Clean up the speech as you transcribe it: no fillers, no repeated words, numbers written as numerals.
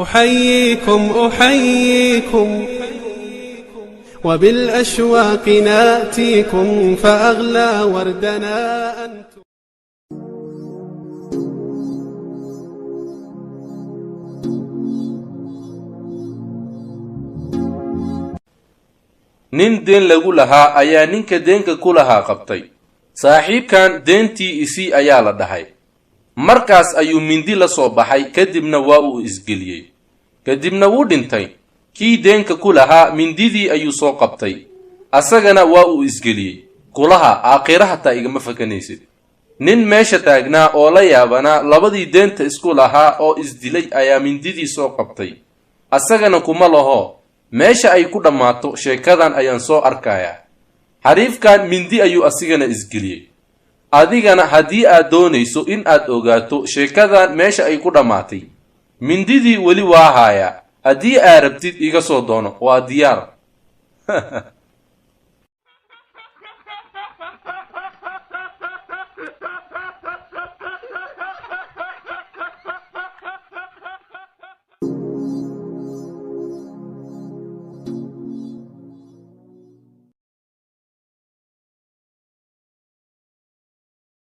أحييكم وبالأشواق ناتيكم فأغلى وردنا أنتم. nin deen lagu lahaa ayaa ninka deenka ku lahaa qabtay. saaxiibkan deentii isii ayaa la dhahay. markaas ayuu mindi la soo baxay kadibna waa uu isgeliyey. kadibna wuu dhintay. kii deenka ku lahaa mindidii ayuu soo qabtay. asagana waa uu isgeliyey. kulaha aakhira hataa igama fakanaysid. nin meesha taagnaa oo la yaabanaa labadii deenta isku lahaa oo isdilay ayaa mindidii soo qabtay. asagana kuma laho meesha ay ku dhammaato sheekadan ayaan soo arkayaa. xariifkan mindi ayuu asigana isgeliyey. adigana haddii aad doonayso in aad ogaato sheekadan meesha ay ku dhammaatay, mindidii weli waa haayaa. haddii aad rabtid iga soo doono, waa diyaar.